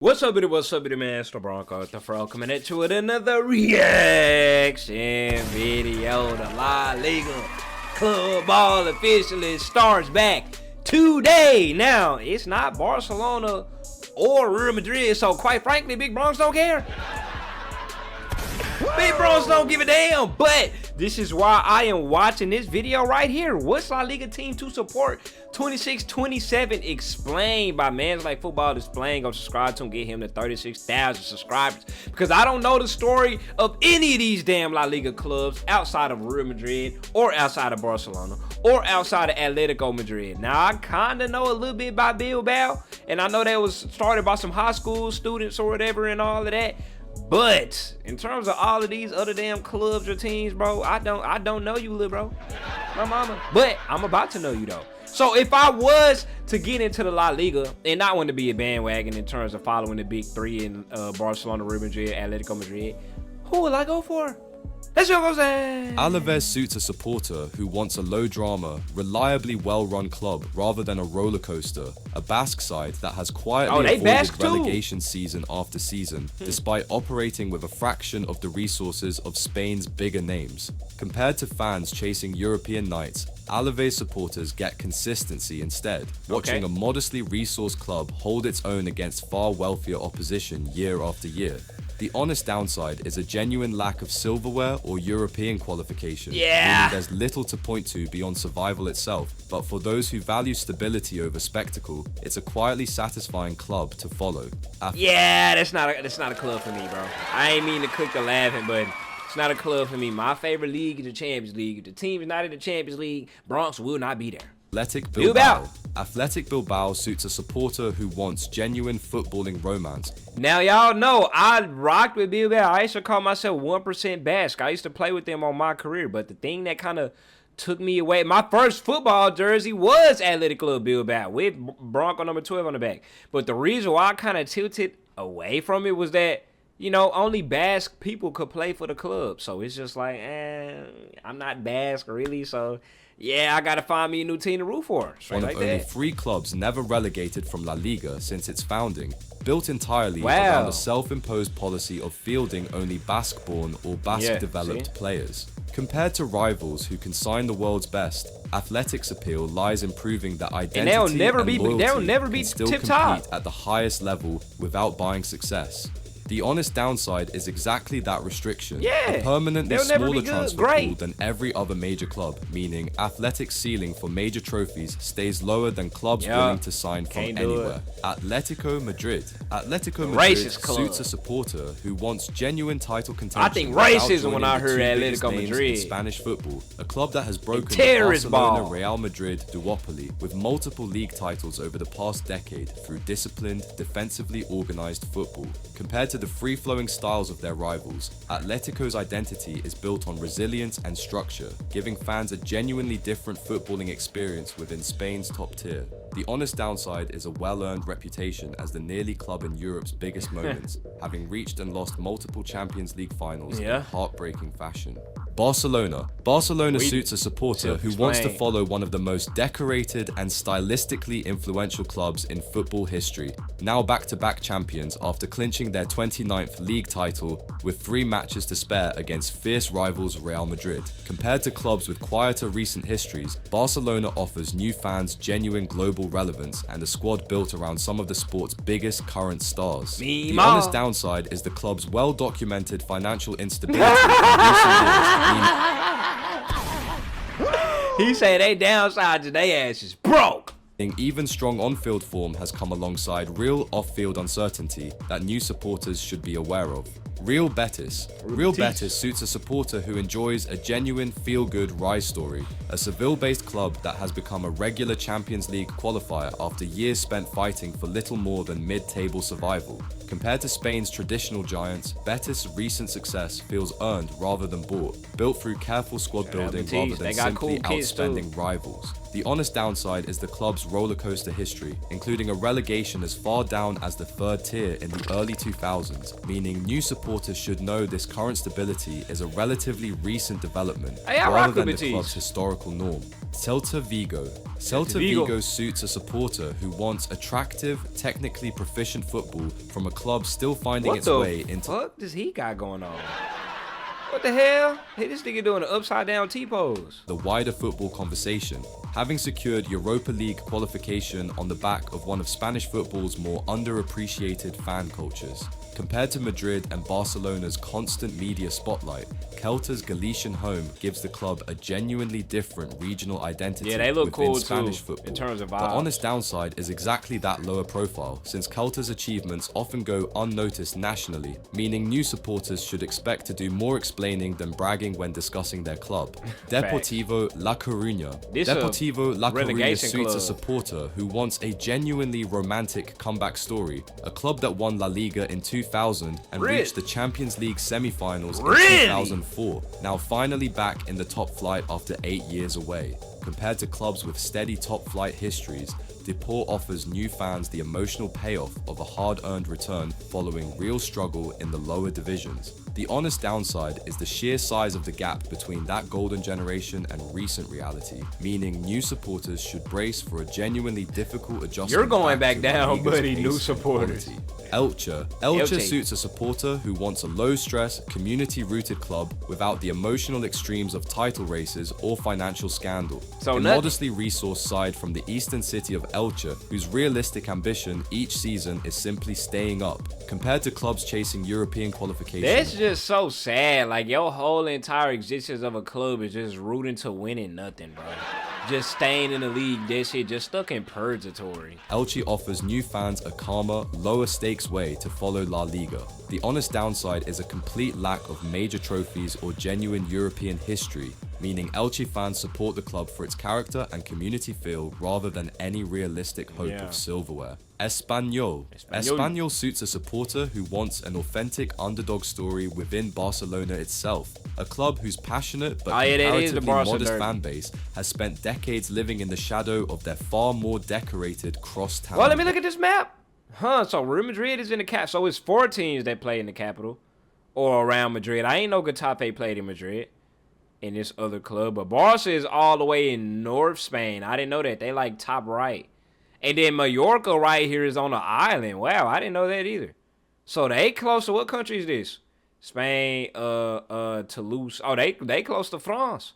What's up, man? It's the Bronco the Fro coming at you with another reaction video. The La Liga Club Ball officially starts back today. Now, it's not Barcelona or Real Madrid, so quite frankly, Big Bronx don't care. Big Bronx don't give a damn, but this is why I am watching this video right here. What's La Liga team to support? 26-27 explained by Man's Like Football Displaying. Go subscribe to him, get him to 36,000 subscribers, because I don't know the story of any of these damn La Liga clubs outside of Real Madrid or outside of Barcelona or outside of Atletico Madrid. Now, I kind of know a little bit about Bilbao, and I know that was started by some high school students or whatever and all of that. But in terms of all of these other damn clubs or teams, bro, I don't know you, little bro. My mama. But I'm about to know you though. So if I was to get into the La Liga and not want to be a bandwagon in terms of following the big three in Barcelona, Real Madrid, Atletico Madrid, who will I go for? Let's go, Jose. Alaves suits a supporter who wants a low drama, reliably well-run club rather than a roller coaster. A Basque side that has quietly avoided relegation season after season, despite operating with a fraction of the resources of Spain's bigger names. Compared to fans chasing European nights, Alaves supporters get consistency instead, watching a modestly resourced club hold its own against far wealthier opposition year after year. The honest downside is a genuine lack of silverware or European qualification, meaning there's little to point to beyond survival itself, but for those who value stability over spectacle, it's a quietly satisfying club to follow. That's not a club for me, bro. I ain't mean to click the laughing button. It's not a club for me. My favorite league is the Champions League. If the team is not in the Champions League, Bronx will not be there. Athletic Bilbao. Athletic Bilbao suits a supporter who wants genuine footballing romance. Now, y'all know I rocked with Bilbao. I used to call myself 1% Basque. I used to play with them on my career, but the thing that kind of took me away, my first football jersey was Athletic Club Bilbao with Bronco number 12 on the back. But the reason why I kind of tilted away from it was that, you know, only Basque people could play for the club. So it's just like, I'm not Basque really, so yeah, I gotta find me a new team to root for. One of only 3 clubs never relegated from La Liga since its founding, built entirely around a self-imposed policy of fielding only Basque-born or Basque-developed players. Compared to rivals who can sign the world's best, Athletic's appeal lies in proving that identity and loyalty can still compete at the highest level without buying success. The honest downside is exactly that restriction, a permanently smaller transfer pool than every other major club, meaning Athletic's ceiling for major trophies stays lower than clubs willing to sign from anywhere. Atletico Madrid suits a supporter who wants genuine title contention. I think racism when I heard Atletico Madrid. Spanish football, a club that has broken the Barcelona Real Madrid duopoly with multiple league titles over the past decade through disciplined, defensively organized football. Compared to the free-flowing styles of their rivals, Atletico's identity is built on resilience and structure, giving fans a genuinely different footballing experience within Spain's top tier. The honest downside is a well-earned reputation as the nearly club in Europe's biggest moments, having reached and lost multiple Champions League finals in heartbreaking fashion. Barcelona suits a supporter who wants to follow one of the most decorated and stylistically influential clubs in football history, now back-to-back champions after clinching their 29th league title with 3 matches to spare against fierce rivals Real Madrid. Compared to clubs with quieter recent histories, Barcelona offers new fans genuine global relevance and a squad built around some of the sport's biggest current stars. The honest downside is the club's well-documented financial instability in recent years. He said they downside to their ass is broke. Even strong on-field form has come alongside real off-field uncertainty that new supporters should be aware of. Real Betis suits a supporter who enjoys a genuine feel-good rise story, a Seville-based club that has become a regular Champions League qualifier after years spent fighting for little more than mid-table survival. Compared to Spain's traditional giants, Betis' recent success feels earned rather than bought, built through careful squad building rather than simply outspending rivals. The honest downside is the club's rollercoaster history, including a relegation as far down as the 3rd tier in the early 2000s, meaning new supporters supporters should know this current stability is a relatively recent development Hey, rather than the club's historical norm. Celta Vigo. Celta Vigo suits a supporter who wants attractive, technically proficient football from a club still finding its way into... What does he got going on? What the hell? Hey, this nigga doing an upside down T-pose. The wider football conversation, having secured Europa League qualification on the back of one of Spanish football's more underappreciated fan cultures. Compared to Madrid and Barcelona's constant media spotlight, Celta's Galician home gives the club a genuinely different regional identity they look within cool Spanish too, football. in terms of vibes. The honest downside is exactly that lower profile, since Celta's achievements often go unnoticed nationally, meaning new supporters should expect to do more explaining than bragging when discussing their club. Deportivo La Coruña. Deportivo La Coruña suits a supporter who wants a genuinely romantic comeback story, a club that won La Liga in 2000 and reached the Champions League semi-finals in 2004, now finally back in the top flight after 8 years away. Compared to clubs with steady top flight histories, Depor offers new fans the emotional payoff of a hard-earned return following real struggle in the lower divisions. The honest downside is the sheer size of the gap between that golden generation and recent reality, meaning new supporters should brace for a genuinely difficult adjustment. You're going back down, buddy, new supporters. Elche. Elche suits a supporter who wants a low-stress, community-rooted club without the emotional extremes of title races or financial scandal. A modestly resourced side from the eastern city of Elche, whose realistic ambition each season is simply staying up, compared to clubs chasing European qualification. That's just so sad. Like, your whole entire existence of a club is just rooting to winning nothing, bro. Just staying in the league, this shit just stuck in purgatory. Elche offers new fans a calmer, lower stakes way to follow La Liga. The honest downside is a complete lack of major trophies or genuine European history, meaning Elche fans support the club for its character and community feel rather than any realistic hope of silverware. Espanyol. Espanyol suits a supporter who wants an authentic underdog story within Barcelona itself, a club whose passionate but comparatively modest fan base has spent decades living in the shadow of their far more decorated cross-town. Well, let me look at this map. So Real Madrid is in the cap. So it's 4 teams that play in the capital or around Madrid. I ain't know Getafe played in Madrid in this other club, but Barca is all the way in North Spain. I didn't know that. They like top right. And then Mallorca right here is on the island. Wow, I didn't know that either. So they close to what country is this? Spain, Toulouse. Oh, they close to France.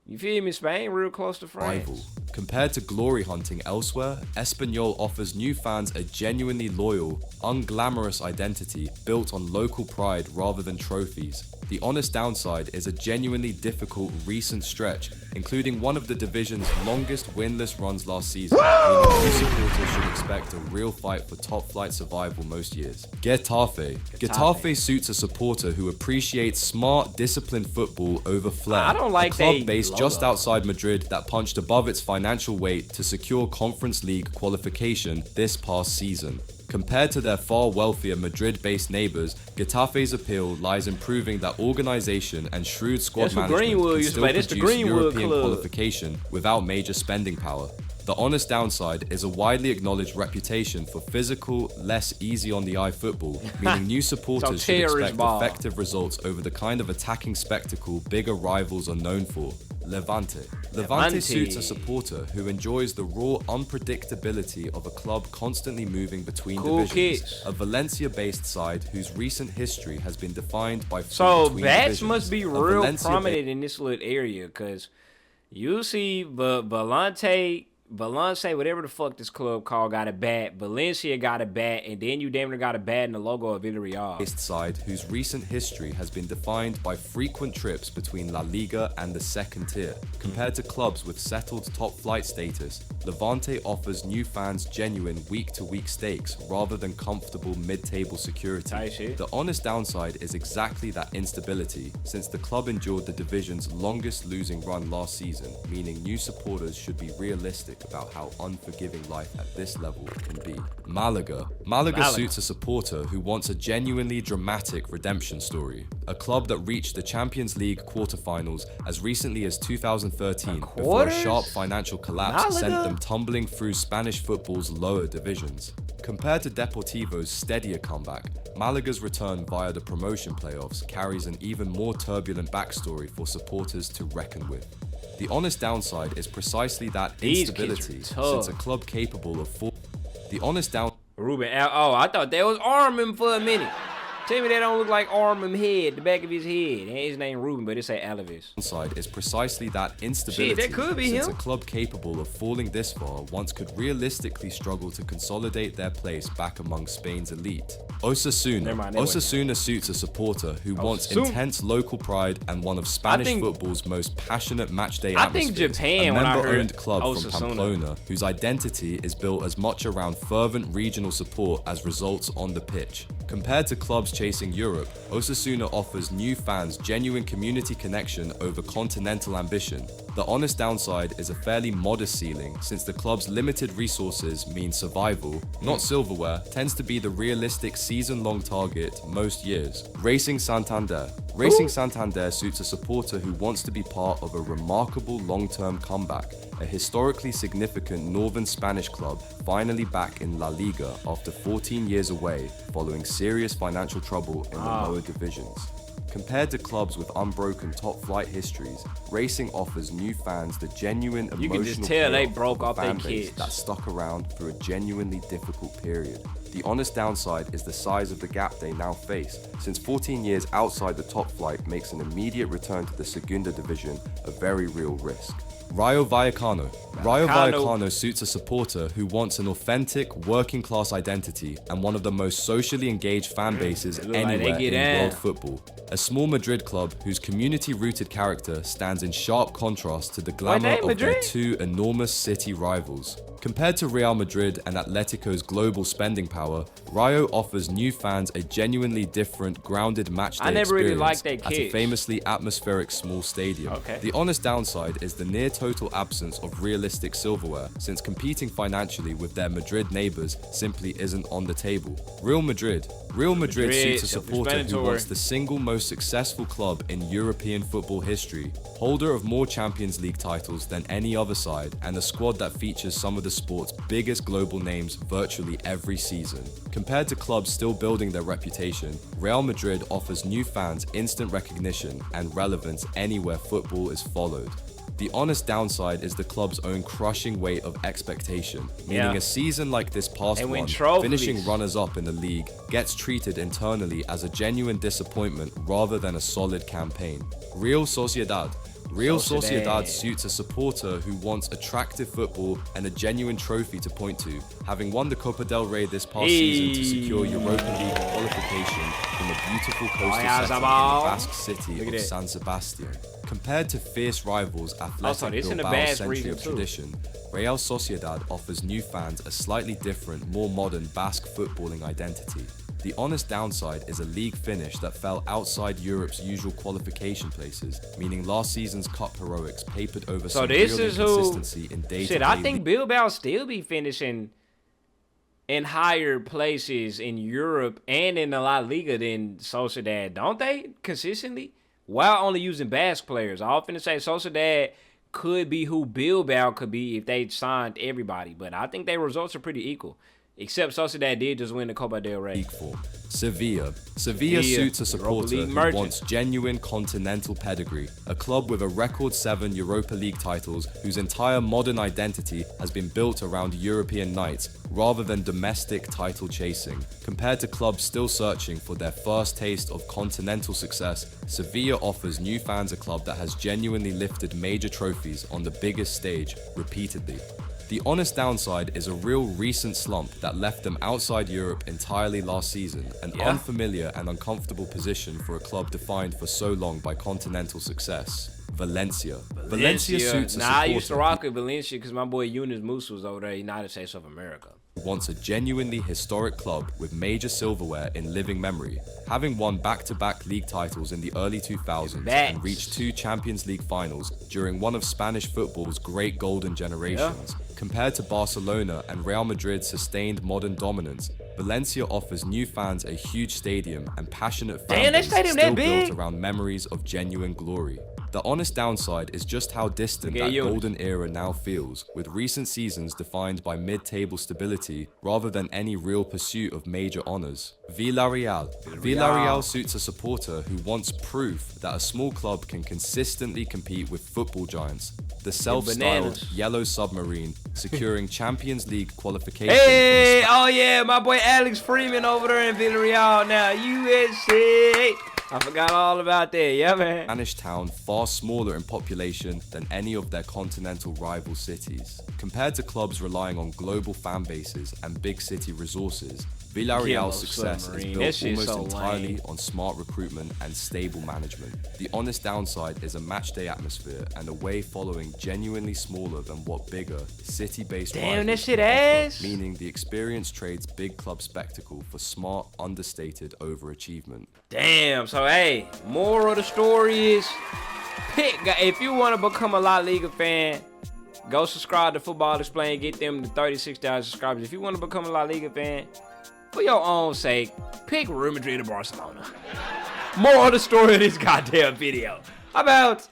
You feel me? Spain real close to France. Rival. Compared to glory hunting elsewhere, Espanyol offers new fans a genuinely loyal, unglamorous identity built on local pride rather than trophies. The honest downside is a genuinely difficult recent stretch, including one of the division's longest winless runs last season, meaning new supporters should expect a real fight for top-flight survival most years. Getafe. Getafe suits a supporter who appreciates smart, disciplined football over flair. I don't like a club based just outside Madrid that punched above its financial weight to secure Conference League qualification this past season. Compared to their far wealthier Madrid-based neighbors, Getafe's appeal lies in proving that organization and shrewd squad management can still produce European qualification without major spending power. The honest downside is a widely acknowledged reputation for physical, less easy-on-the-eye football, meaning new supporters should expect effective results over the kind of attacking spectacle bigger rivals are known for. Levante. Levante suits a supporter who enjoys the raw unpredictability of a club constantly moving between divisions. A Valencia-based side whose recent history has been defined by that must be real prominent in this little area, because you see Valencia, whatever the fuck this club called, got a bat. Valencia got a bat, and then you damn near got a bat in the logo of Villarreal. Side whose recent history has been defined by frequent trips between La Liga and the second tier. Compared to clubs with settled top-flight status, Levante offers new fans genuine week-to-week stakes rather than comfortable mid-table security. The honest downside is exactly that instability, since the club endured the division's longest losing run last season, meaning new supporters should be realistic about how unforgiving life at this level can be. Malaga suits a supporter who wants a genuinely dramatic redemption story. A club that reached the Champions League quarterfinals as recently as 2013 before a sharp financial collapse sent them tumbling through Spanish football's lower divisions. Compared to Deportivo's steadier comeback, Malaga's return via the promotion playoffs carries an even more turbulent backstory for supporters to reckon with. The honest downside is precisely that instability, since a club capable of Ruben, oh, I thought that was Armin for a minute. Tell me that don't look like Armin head, the back of his head. And his name Ruben, but it say Alavis. Downside is precisely that instability. Shit, that could be since him. A club capable of falling this far once could realistically struggle to consolidate their place back among Spain's elite. Osasuna suits a supporter who wants intense local pride and one of Spanish football's most passionate matchday atmospheres. I think Japan, a member-owned club Osasuna from Pamplona, whose identity is built as much around fervent regional support as results on the pitch. Compared to clubs chasing Europe, Osasuna offers new fans genuine community connection over continental ambition. The honest downside is a fairly modest ceiling, since the club's limited resources mean survival, not silverware, tends to be the realistic season-long target most years. Racing Santander suits a supporter who wants to be part of a remarkable long-term comeback, a historically significant northern Spanish club finally back in La Liga after 14 years away following serious financial trouble in the lower divisions. Compared to clubs with unbroken top-flight histories, Racing offers new fans the genuine emotional you can just tell they broke off their fan base kids that stuck around through a genuinely difficult period. The honest downside is the size of the gap they now face, since 14 years outside the top flight makes an immediate return to the Segunda division a very real risk. Rayo Vallecano suits a supporter who wants an authentic, working-class identity and one of the most socially engaged fan bases anywhere in world football. A small Madrid club whose community-rooted character stands in sharp contrast to the glamour of their two enormous city rivals. Compared to Real Madrid and Atletico's global spending power, Rayo offers new fans a genuinely different, grounded matchday experience at a famously atmospheric small stadium. The honest downside is the near-total absence of realistic silverware, since competing financially with their Madrid neighbors simply isn't on the table. Real Madrid suits a supporter who wants the single most successful club in European football history, holder of more Champions League titles than any other side, and a squad that features some of the sport's biggest global names virtually every season. Compared to clubs still building their reputation, Real Madrid offers new fans instant recognition and relevance anywhere football is followed. The honest downside is the club's own crushing weight of expectation, meaning a season like this past one, finishing runners-up in the league, gets treated internally as a genuine disappointment rather than a solid campaign. Real Sociedad suits a supporter who wants attractive football and a genuine trophy to point to, having won the Copa del Rey this past season to secure Europa League qualification from a beautiful coastal setting in the Basque city of San Sebastian. Compared to fierce rivals Athletic Bilbao's century of tradition, Real Sociedad offers new fans a slightly different, more modern Basque footballing identity. The honest downside is a league finish that fell outside Europe's usual qualification places, meaning last season's cup heroics papered over some real inconsistency in day-to-day. I think Bilbao still be finishing in higher places in Europe and in the La Liga than Sociedad, don't they? Consistently? While only using Basque players. I often say Sociedad could be who Bilbao could be if they signed everybody, but I think their results are pretty equal. Except Sociedad did just win the Copa del Rey. Sevilla suits a supporter who wants genuine continental pedigree, a club with a record 7 Europa League titles whose entire modern identity has been built around European nights rather than domestic title chasing. Compared to clubs still searching for their first taste of continental success, Sevilla offers new fans a club that has genuinely lifted major trophies on the biggest stage repeatedly. The honest downside is a real recent slump that left them outside Europe entirely last season, an unfamiliar and uncomfortable position for a club defined for so long by continental success. Valencia suits a supporter. I used to rock with Valencia because my boy Yunus Musa was over there, United States of America. Wants a genuinely historic club with major silverware in living memory, having won back-to-back league titles in the early 2000s and reached 2 Champions League finals during one of Spanish football's great golden generations. Compared to Barcelona and Real Madrid's sustained modern dominance, Valencia offers new fans a huge stadium and passionate fan base still built around memories of genuine glory. The honest downside is just how distant that golden era now feels, with recent seasons defined by mid-table stability rather than any real pursuit of major honors. Villarreal suits a supporter who wants proof that a small club can consistently compete with football giants. The self-styled Yellow Submarine securing Champions League qualification. Hey, oh yeah, my boy Alex Freeman over there in Villarreal now, USC. I forgot all about that, yeah, man. Spanish town far smaller in population than any of their continental rival cities. Compared to clubs relying on global fan bases and big city resources, Villarreal's success is built almost entirely on smart recruitment and stable management. The honest downside is a matchday atmosphere and away following genuinely smaller than what bigger, city-based rivals offer, meaning the experience trades big club spectacle for smart, understated overachievement. Damn, so hey, moral of the story is, if you want to become a La Liga fan, go subscribe to Football Explained, get them to 36,000 subscribers. If you want to become a La Liga fan, for your own sake, pick Real Madrid or Barcelona. Moral of the story of this goddamn video. How about